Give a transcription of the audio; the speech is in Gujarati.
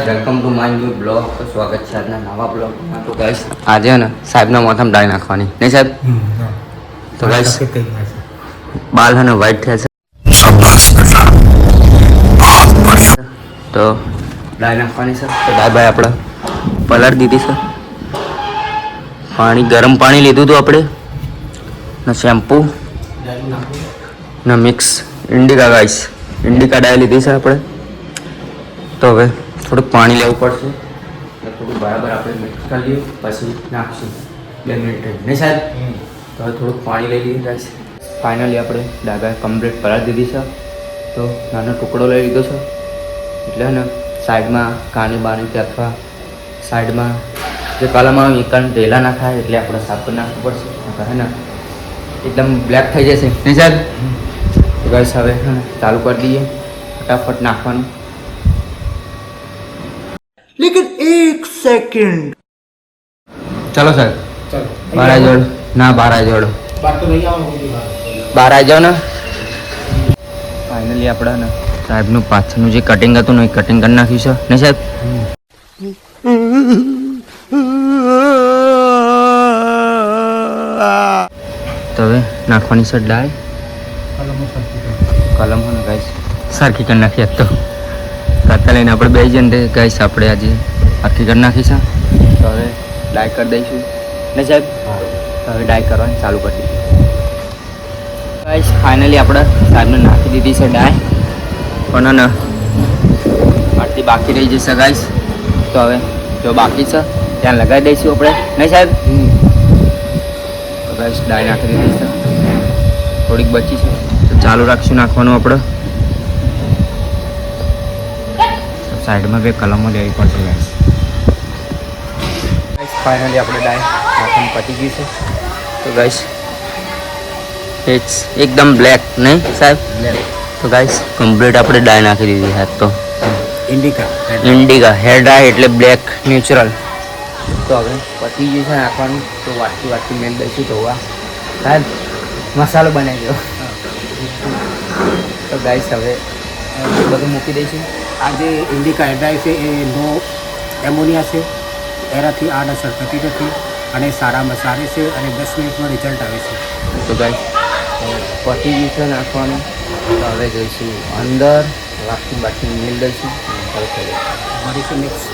Welcome to my new blog. તો સ્વાગત છે આજના નવા બ્લોગમાં. તો ગાઈસ આજે ને સાહેબના મોથામાં ડાળી નાખવાની નહીં સાહેબ? તો ગાઈસ બાલ હે ને વ્હાઈટ થયા છે તો ડાળી નાખવાની છે. તો ભાઈ આપણે પલાળ દીધી છે. પાણી ગરમ પાણી લીધું હતું આપણે ને શેમ્પૂ ને મિક્સ ઇન્ડિકા ગાઈસ ઇન્ડિકા ડાળી લીધી છે આપણે. તો હવે થોડુંક પાણી લેવું પડશે એટલે થોડુંક બરાબર આપણે મિક્સ કરી લઈએ પછી નાખશું 2 મિનિટ નહીં સાહેબ? તો હવે થોડુંક પાણી લઈ લઈએ ગાઈસ. ફાઇનલી આપણે ડાઘા કમ્પ્લીટ પલાળી દીધી છે. તો નાનો ટુકડો લઈ લીધો છે એટલે ને સાઈડમાં કાની બાની કે અથવા સાઈડમાં જે કલમમાં એકાને ઢેલા ના થાય એટલે આપણે સાફ કરી નાખવું પડશે. હે ને એકદમ બ્લેક થઈ જશે નહીં સાહેબ? તો ગાઈસ હવે ચાલુ કરી દઈએ ફટાફટ નાખવાનું. लेकिन एक सेकंड चलो सर बारह जोड़ ना 12 जोड़ बारह जाओ ને. ફાઇનલી આપણે ને સાહેબનું પાછળનું જે કટિંગ હતું ને એ કટિંગ કરી નાખ્યું છે ને સાહેબ? તો હવે નાખવાની છે ડાળ. કલમ હોય ને ગાઈસ સરખી કરી નાખી તો કરતા લઈને આપણે બે જણ ગાઈસ આપણે આજે આખી કરી નાખી છે. તો હવે ડાય કરી દઈશું ને સાહેબ? હવે ડાય કરવાની ચાલુ કરી દઈશું ગાઈસ. ફાઇનલી આપણે સાહેબને નાખી દીધી છે ડાય પણ ને આટલી બાકી રહી જશે ગાઈસ. તો હવે જો બાકી છે ત્યાં લગાવી દઈશું આપણે નહીં સાહેબ? તો ગાઈસ ડાય નાખી દીધી છે, થોડીક બચી છે તો ચાલુ રાખશું નાખવાનું આપણે. સાઈડમાં બે કલમો લેવી પડશે ગાઈસ. ફાઇનલી આપણે ડાય નાખવાનું પતી ગયું છે. તો ગાઈસ ઇટ્સ એકદમ બ્લેક નહીં સાહેબ? તો ગાઈસ કમ્પ્લીટ આપણે ડાય નાખી દીધી છે. તો ઇન્ડિકા હેર ડાય એટલે બ્લેક નેચરલ. તો હવે પતી ગયું છે નાખવાનું. તો વાટકી મેળ દઈશું ધોવા સાહેબ. મસાલો બનાવી દો. તો ગાઈસ હવે બધું મૂકી દઈશું. આ જે ઇન્ડિકા હેડરાઈ છે એ નો એમોનિયા છે, એનાથી આડ અસર થતી નથી અને સારામાં સારી છે અને 10 મિનિટમાં રિઝલ્ટ આવે છે. તો ગાઈસ પતી ગયું છે નાખવાનું. તો હવે જઈશું અંદર વાટકી મેળ દઈશું. મળીશું નેક્સ્ટ.